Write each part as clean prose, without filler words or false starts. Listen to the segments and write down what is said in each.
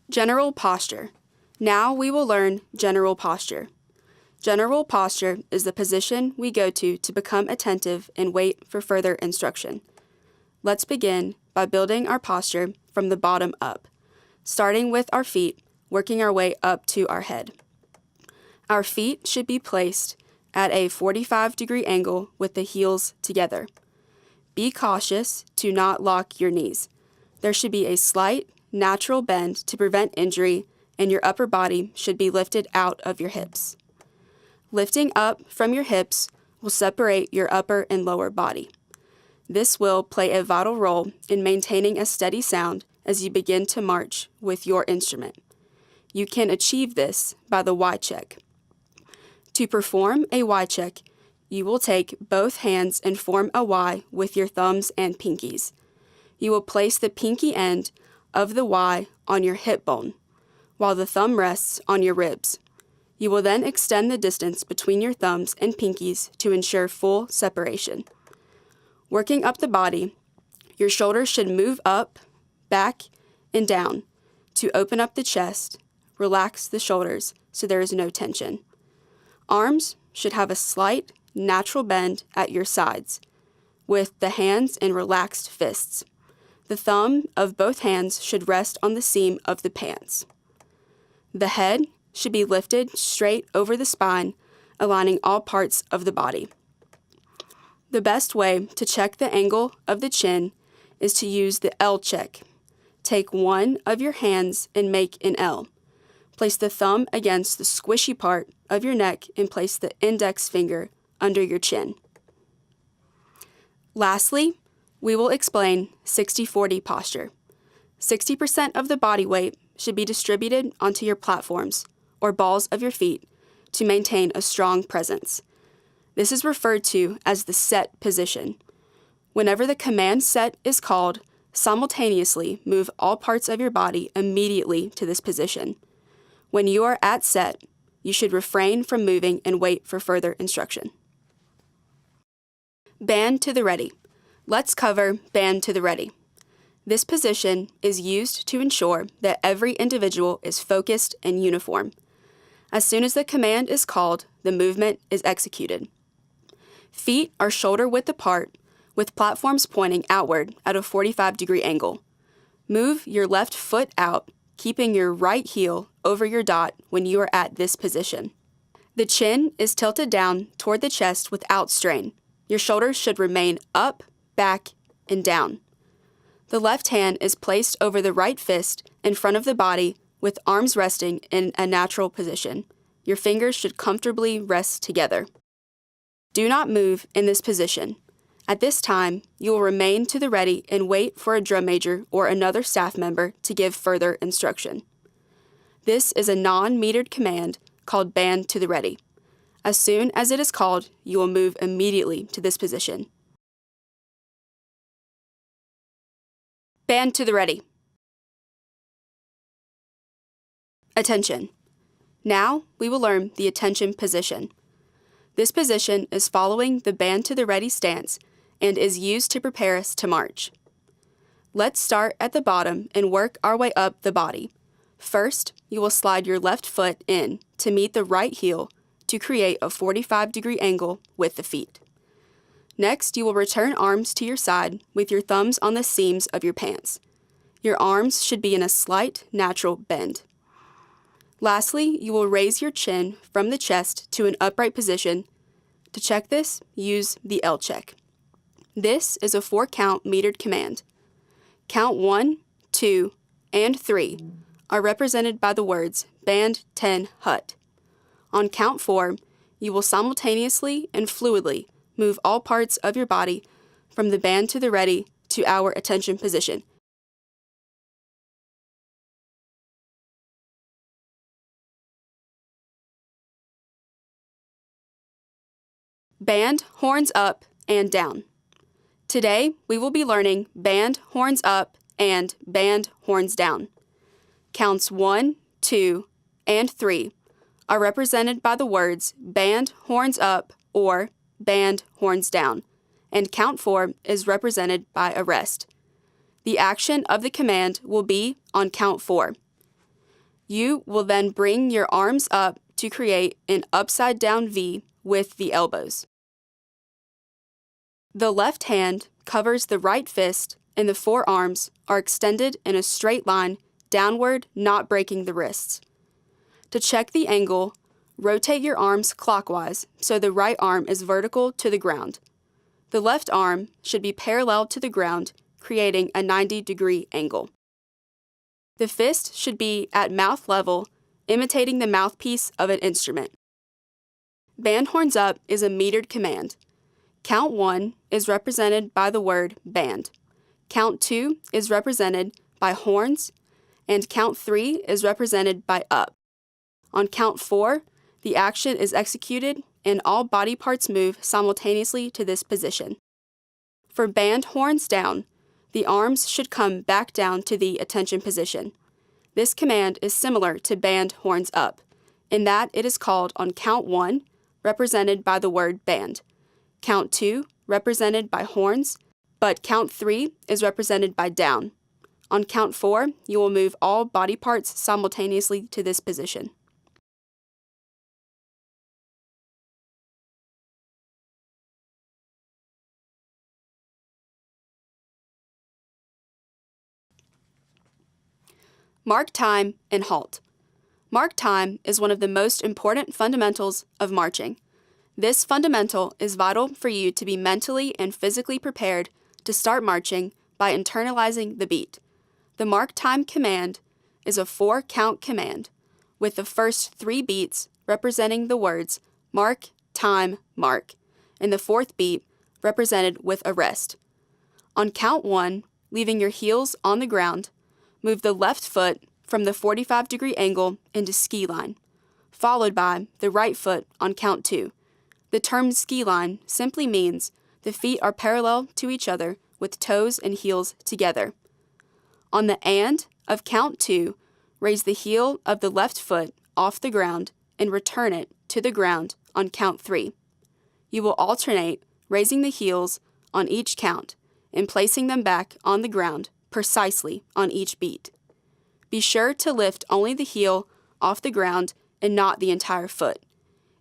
General posture. Now we will learn general posture. General posture is the position we go to become attentive and wait for further instruction. Let's begin by building our posture from the bottom up, starting with our feet, working our way up to our head. Our feet should be placed at a 45-degree angle with the heels together. Be cautious to not lock your knees. There should be a slight, natural bend to prevent injury, and your upper body should be lifted out of your hips. Lifting up from your hips will separate your upper and lower body. This will play a vital role in maintaining a steady sound as you begin to march with your instrument. You can achieve this by the Y check. To perform a Y check, you will take both hands and form a Y with your thumbs and pinkies. You will place the pinky end of the Y on your hip bone, while the thumb rests on your ribs. You will then extend the distance between your thumbs and pinkies to ensure full separation. Working up the body, your shoulders should move up, back, and down to open up the chest. Relax the shoulders so there is no tension. Arms should have a slight, natural bend at your sides, with the hands in relaxed fists. The thumb of both hands should rest on the seam of the pants. The head should be lifted straight over the spine, aligning all parts of the body. The best way to check the angle of the chin is to use the L check. Take one of your hands and make an L. Place the thumb against the squishy part of your neck and place the index finger under your chin. Lastly, we will explain 60-40 posture. 60% of the body weight should be distributed onto your platforms, or balls of your feet, to maintain a strong presence. This is referred to as the set position. Whenever the command set is called, simultaneously move all parts of your body immediately to this position. When you are at set, you should refrain from moving and wait for further instruction. Band to the ready. Let's cover band to the ready. This position is used to ensure that every individual is focused and uniform. As soon as the command is called, the movement is executed. Feet are shoulder width apart, with platforms pointing outward at a 45-degree angle. Move your left foot out, keeping your right heel over your dot when you are at this position. The chin is tilted down toward the chest without strain. Your shoulders should remain up, back, and down. The left hand is placed over the right fist in front of the body with arms resting in a natural position. Your fingers should comfortably rest together. Do not move in this position. At this time, you will remain to the ready and wait for a drum major or another staff member to give further instruction. This is a non-metered command called band to the ready. As soon as it is called, you will move immediately to this position. Band to the ready. Attention. Now we will learn the attention position. This position is following the band to the ready stance and is used to prepare us to march. Let's start at the bottom and work our way up the body. First, you will slide your left foot in to meet the right heel to create a 45-degree angle with the feet. Next, you will return arms to your side with your thumbs on the seams of your pants. Your arms should be in a slight, natural bend. Lastly, you will raise your chin from the chest to an upright position. To check this, use the L check. This is a 4-count metered command. Count 1, 2, and 3 are represented by the words band 10 hut. On count 4, you will simultaneously and fluidly move all parts of your body from the band to the ready to our attention position. Band, horns up, and down. Today, we will be learning band, horns up, and band, horns down. Counts 1, 2, and 3 are represented by the words band, horns up, or band, horns down, and count 4 is represented by a rest. The action of the command will be on count 4. You will then bring your arms up to create an upside down V with the elbows. The left hand covers the right fist and the forearms are extended in a straight line downward, not breaking the wrists. To check the angle, rotate your arms clockwise so the right arm is vertical to the ground. The left arm should be parallel to the ground, creating a 90-degree angle. The fist should be at mouth level, imitating the mouthpiece of an instrument. Band horns up is a metered command. Count 1 is represented by the word band. Count 2 is represented by horns, and count 3 is represented by up. On count 4, the action is executed and all body parts move simultaneously to this position. For band horns down, the arms should come back down to the attention position. This command is similar to band horns up, in that it is called on count 1, represented by the word band, count 2, represented by horns, but count 3 is represented by down. On count 4, you will move all body parts simultaneously to this position. Mark time and halt. Mark time is one of the most important fundamentals of marching. This fundamental is vital for you to be mentally and physically prepared to start marching by internalizing the beat. The mark time command is a 4-count command, with the first 3 beats representing the words mark, time, mark, and the 4th beat represented with a rest. On count 1, leaving your heels on the ground, move the left foot from the 45-degree angle into ski line, followed by the right foot on count 2. The term ski line simply means the feet are parallel to each other with toes and heels together. On the and of count 2, raise the heel of the left foot off the ground and return it to the ground on count 3. You will alternate raising the heels on each count and placing them back on the ground precisely on each beat. Be sure to lift only the heel off the ground and not the entire foot.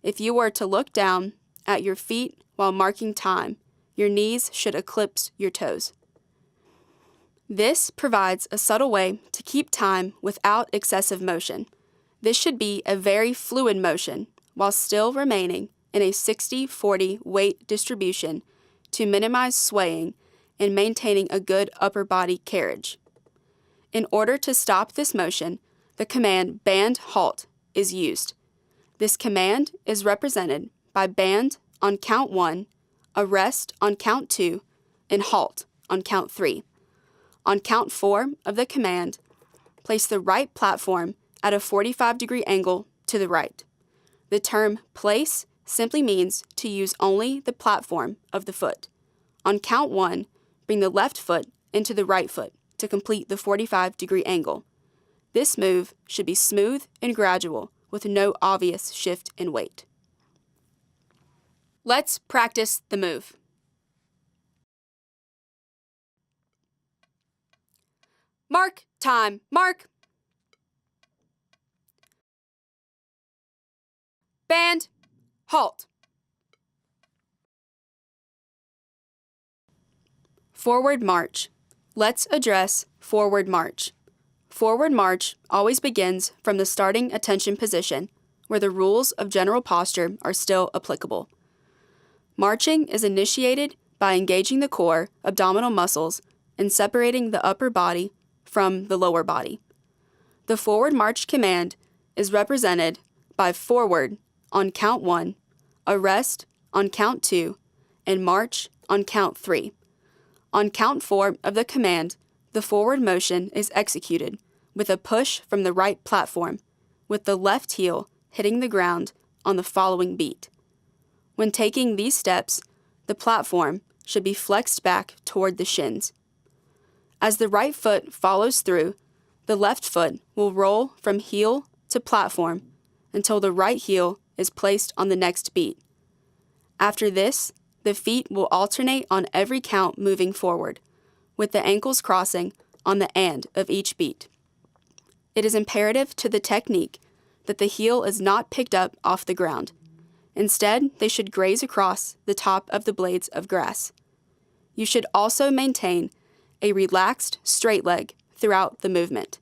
If you were to look down at your feet while marking time, your knees should eclipse your toes. This provides a subtle way to keep time without excessive motion. This should be a very fluid motion while still remaining in a 60-40 weight distribution to minimize swaying and maintaining a good upper body carriage. In order to stop this motion, the command band halt is used. This command is represented by band on count 1, arrest on count 2, and halt on count 3. On count 4 of the command, place the right platform at a 45-degree angle to the right. The term place simply means to use only the platform of the foot. On count 1, bring the left foot into the right foot to complete the 45-degree angle. This move should be smooth and gradual with no obvious shift in weight. Let's practice the move. Mark, time, mark. Band, halt. Forward march. Let's address forward march. Forward march always begins from the starting attention position, where the rules of general posture are still applicable. Marching is initiated by engaging the core, abdominal muscles, and separating the upper body from the lower body. The forward march command is represented by forward on count 1, arrest on count 2, and march on count 3. On count 4 of the command, the forward motion is executed with a push from the right platform, with the left heel hitting the ground on the following beat. When taking these steps, the platform should be flexed back toward the shins. As the right foot follows through, the left foot will roll from heel to platform until the right heel is placed on the next beat. After this, the feet will alternate on every count moving forward, with the ankles crossing on the and of each beat. It is imperative to the technique that the heel is not picked up off the ground. Instead, they should graze across the top of the blades of grass. You should also maintain a relaxed straight leg throughout the movement.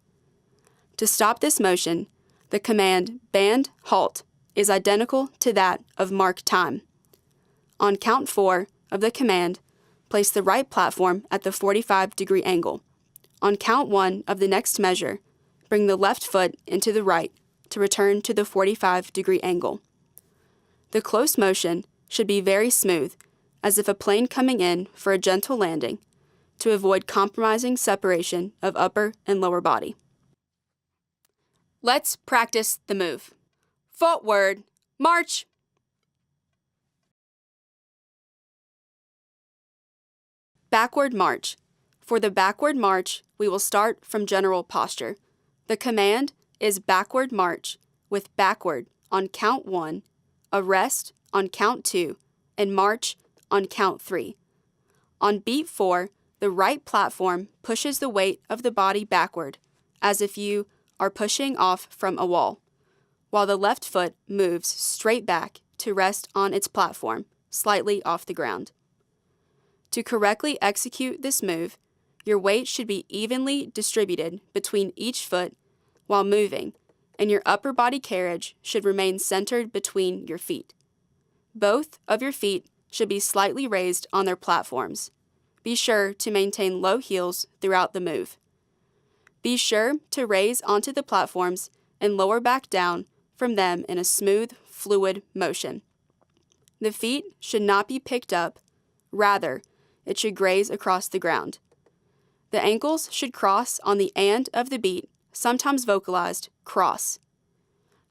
To stop this motion, the command band halt is identical to that of mark time. On count 4 of the command, place the right platform at the 45-degree angle. On count 1 of the next measure, bring the left foot into the right to return to the 45-degree angle. The close motion should be very smooth, as if a plane coming in for a gentle landing, to avoid compromising separation of upper and lower body. Let's practice the move. Forward, march. Backward march. For the backward march, we will start from general posture. The command is backward march with backward on count 1, a rest on count 2, and march on count 3. On beat 4, the right platform pushes the weight of the body backward, as if you are pushing off from a wall, while the left foot moves straight back to rest on its platform, slightly off the ground. To correctly execute this move, your weight should be evenly distributed between each foot while moving, and your upper body carriage should remain centered between your feet. Both of your feet should be slightly raised on their platforms. Be sure to maintain low heels throughout the move. Be sure to raise onto the platforms and lower back down from them in a smooth, fluid motion. The feet should not be picked up, rather, it should graze across the ground. The ankles should cross on the and of the beat, sometimes vocalized cross.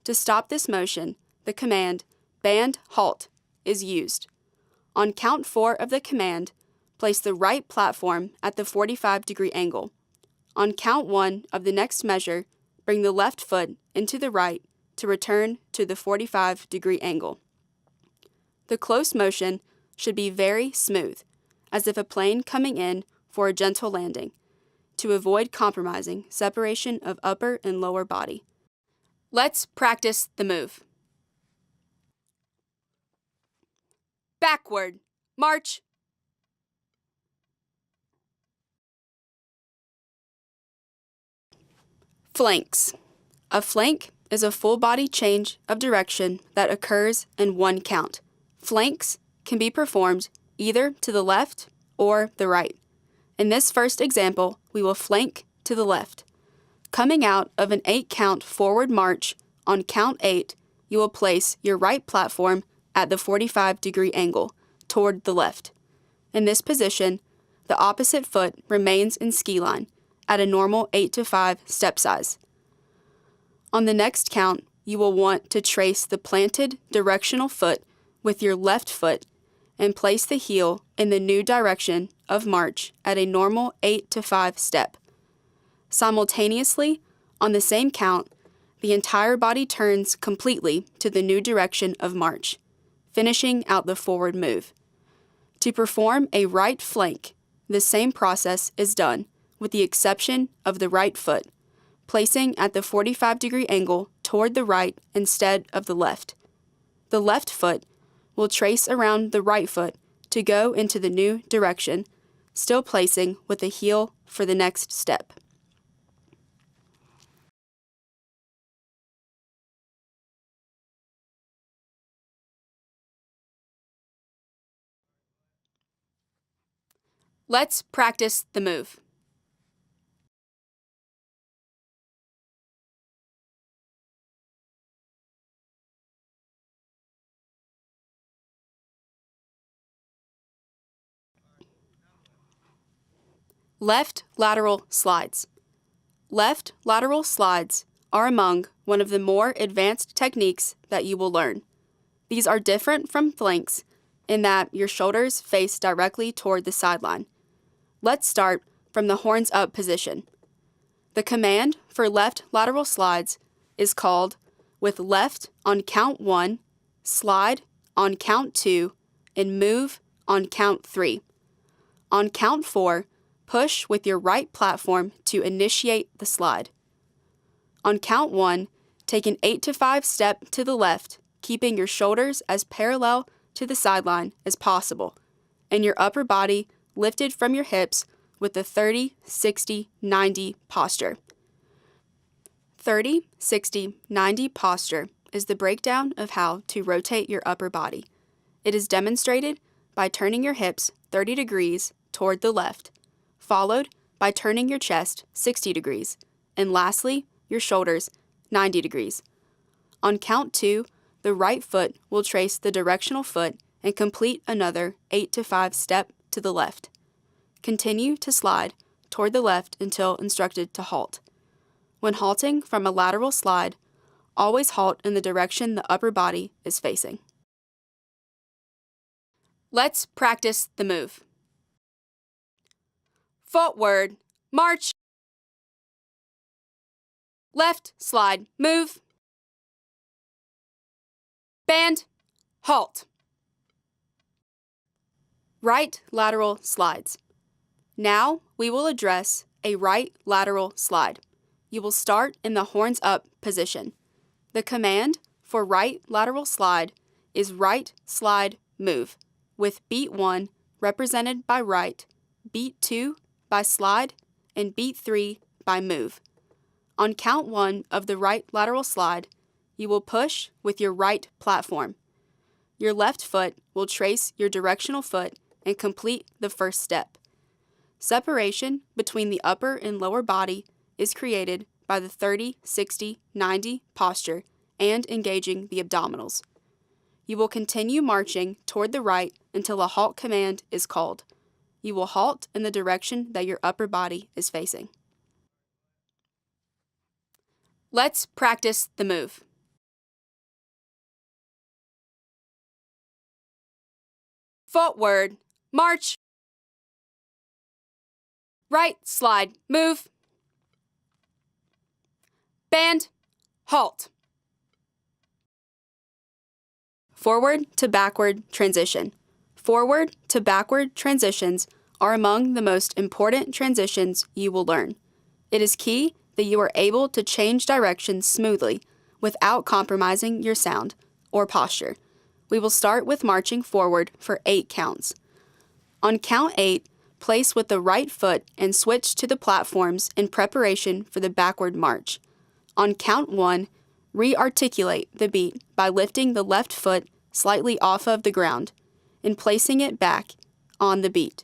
To stop this motion, the command band halt is used. On count 4 of the command, place the right platform at the 45-degree angle. On count 1 of the next measure, bring the left foot into the right to return to the 45-degree angle. The close motion should be very smooth, as if a plane coming in for a gentle landing, to avoid compromising separation of upper and lower body. Let's practice the move. Backward, march. Flanks. A flank is a full body change of direction that occurs in one count. Flanks can be performed either to the left or the right. In this first example, we will flank to the left. Coming out of an 8-count forward march, on count 8, you will place your right platform at the 45-degree angle toward the left. In this position, the opposite foot remains in ski line at a normal 8 to 5 step size. On the next count, you will want to trace the planted directional foot with your left foot and place the heel in the new direction of march at a normal 8 to 5 step. Simultaneously, on the same count, the entire body turns completely to the new direction of march, finishing out the forward move. To perform a right flank, the same process is done, with the exception of the right foot, placing at the 45-degree angle toward the right instead of the left. The left foot will trace around the right foot to go into the new direction, still placing with the heel for the next step. Let's practice the move. Left lateral slides. Left lateral slides are among one of the more advanced techniques that you will learn. These are different from flanks in that your shoulders face directly toward the sideline. Let's start from the horns up position. The command for left lateral slides is called with left on count 1, slide on count 2, and move on count 3. On count 4, push with your right platform to initiate the slide. On count 1, take an 8 to 5 step to the left, keeping your shoulders as parallel to the sideline as possible, and your upper body lifted from your hips with the 30, 60, 90 posture. 30, 60, 90 posture is the breakdown of how to rotate your upper body. It is demonstrated by turning your hips 30 degrees toward the left, followed by turning your chest 60 degrees, and lastly, your shoulders 90 degrees. On count 2, the right foot will trace the directional foot and complete another 8 to 5 step to the left. Continue to slide toward the left until instructed to halt. When halting from a lateral slide, always halt in the direction the upper body is facing. Let's practice the move. Forward, march. Left, slide, move. Band, halt. Right lateral slides. Now we will address a right lateral slide. You will start in the horns up position. The command for right lateral slide is right slide move, with beat 1 represented by right, beat 2 by slide, and beat 3 by move. On count 1 of the right lateral slide, you will push with your right platform. Your left foot will trace your directional foot and complete the first step. Separation between the upper and lower body is created by the 30, 60, 90 posture and engaging the abdominals. You will continue marching toward the right until a halt command is called. You will halt in the direction that your upper body is facing. Let's practice the move. Forward, march. Right slide, move. Band, halt. Forward to backward transition. Forward to backward transitions are among the most important transitions you will learn. It is key that you are able to change direction smoothly without compromising your sound or posture. We will start with marching forward for 8 counts. On count 8, place with the right foot and switch to the platforms in preparation for the backward march. On count 1, re-articulate the beat by lifting the left foot slightly off of the ground and placing it back on the beat.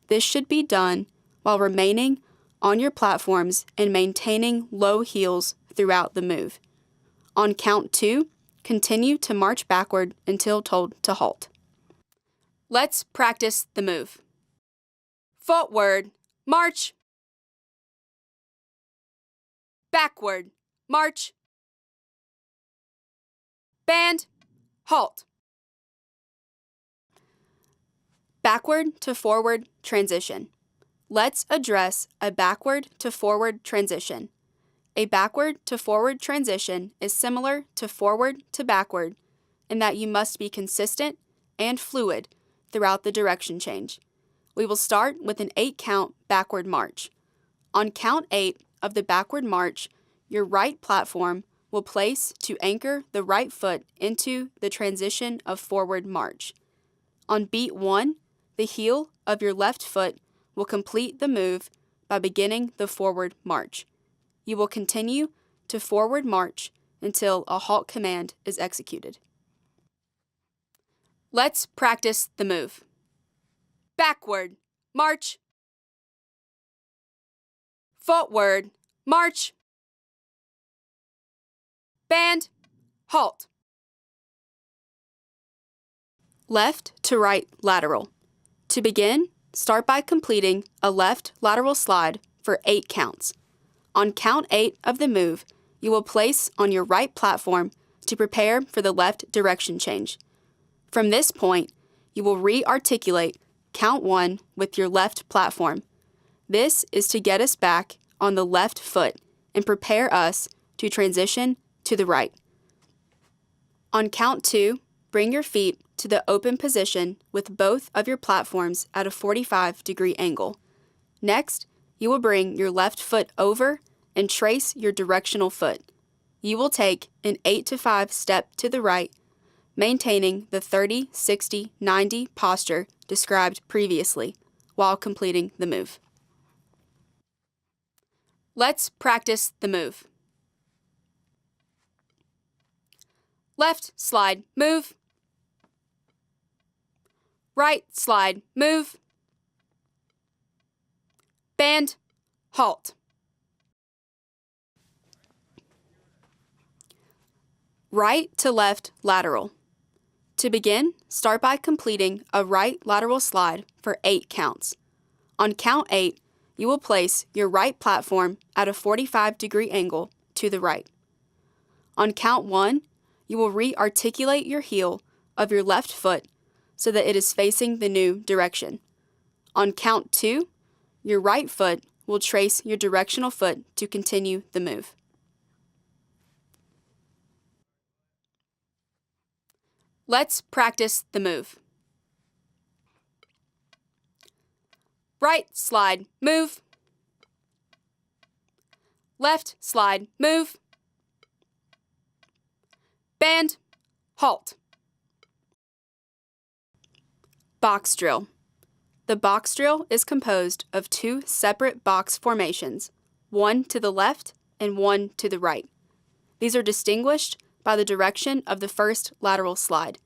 This should be done while remaining on your platforms and maintaining low heels throughout the move. On count 2, continue to march backward until told to halt. Let's practice the move. Forward, march. Backward, march. Band, halt. Backward to forward transition. Let's address a backward to forward transition. A backward to forward transition is similar to forward to backward in that you must be consistent and fluid throughout the direction change. We will start with an 8-count backward march. On count 8 of the backward march, your right platform will place to anchor the right foot into the transition of forward march. On beat 1, the heel of your left foot will complete the move by beginning the forward march. You will continue to forward march until a halt command is executed. Let's practice the move. Backward, march. Forward, march. Band, halt. Left to right lateral. To begin, start by completing a left lateral slide for 8 counts. On count 8 of the move, you will place on your right platform to prepare for the left direction change. From this point, you will re-articulate count 1 with your left platform. This is to get us back on the left foot and prepare us to transition to the right. On count 2, bring your feet to the open position with both of your platforms at a 45-degree angle. Next, you will bring your left foot over and trace your directional foot. You will take an 8 to 5 step to the right, maintaining the 30, 60, 90 posture described previously while completing the move. Let's practice the move. Left slide, move. Right slide, move. Band, halt. Right to left lateral. To begin, start by completing a right lateral slide for 8 counts. On count 8, you will place your right platform at a 45-degree angle to the right. On count 1, you will re-articulate your heel of your left foot so that it is facing the new direction. On count 2, your right foot will trace your directional foot to continue the move. Let's practice the move. Right slide, move. Left slide, move. Band, halt. Box drill. The box drill is composed of 2 separate box formations, one to the left and one to the right. These are distinguished by the direction of the first lateral slide.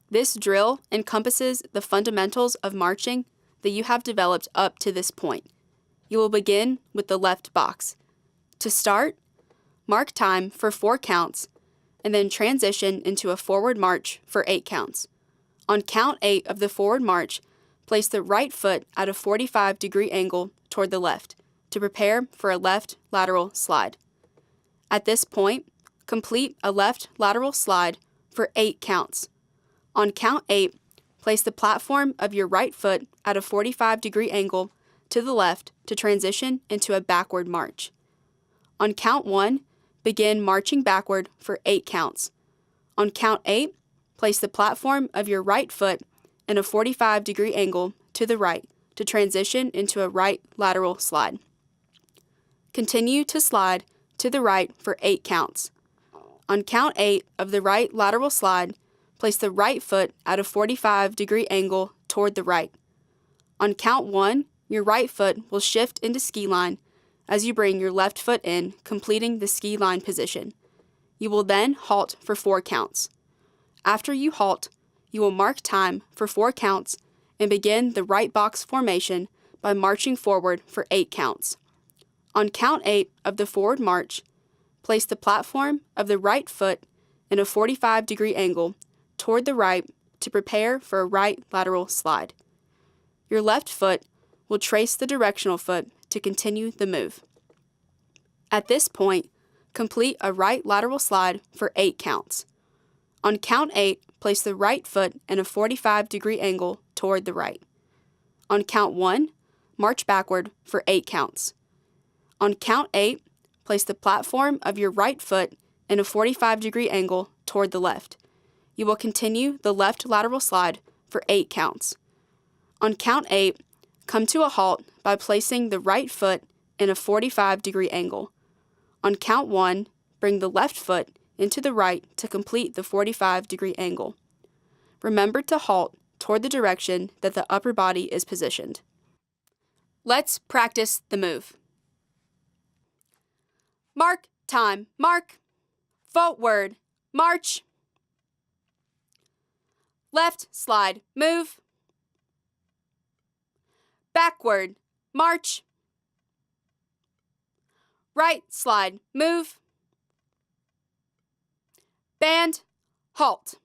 This drill encompasses the fundamentals of marching that you have developed up to this point. You will begin with the left box. To start, mark time for 4 counts and then transition into a forward march for 8 counts. On count 8 of the forward march, place the right foot at a 45-degree angle toward the left to prepare for a left lateral slide. At this point, complete a left lateral slide for 8 counts. On count 8, place the platform of your right foot at a 45-degree angle to the left to transition into a backward march. On count 1, begin marching backward for 8 counts. On count 8, place the platform of your right foot in a 45-degree angle to the right to transition into a right lateral slide. Continue to slide to the right for 8 counts. On count 8 of the right lateral slide, place the right foot at a 45-degree angle toward the right. On count 1, your right foot will shift into ski line as you bring your left foot in, completing the ski line position. You will then halt for 4 counts. After you halt, you will mark time for 4 counts and begin the right box formation by marching forward for 8 counts. On count 8 of the forward march, place the platform of the right foot in a 45-degree angle toward the right to prepare for a right lateral slide. Your left foot will trace the directional foot to continue the move. At this point, complete a right lateral slide for 8 counts. On count 8, place the right foot in a 45-degree angle toward the right. On count 1, march backward for 8 counts. On count 8, place the platform of your right foot in a 45-degree angle toward the left. You will continue the left lateral slide for 8 counts. On count 8, come to a halt by placing the right foot in a 45-degree angle. On count 1, bring the left foot into the right to complete the 45-degree angle. Remember to halt toward the direction that the upper body is positioned. Let's practice the move. Mark time, mark. Forward, march. Left slide, move. Backward, march. Right slide, move. Band, halt.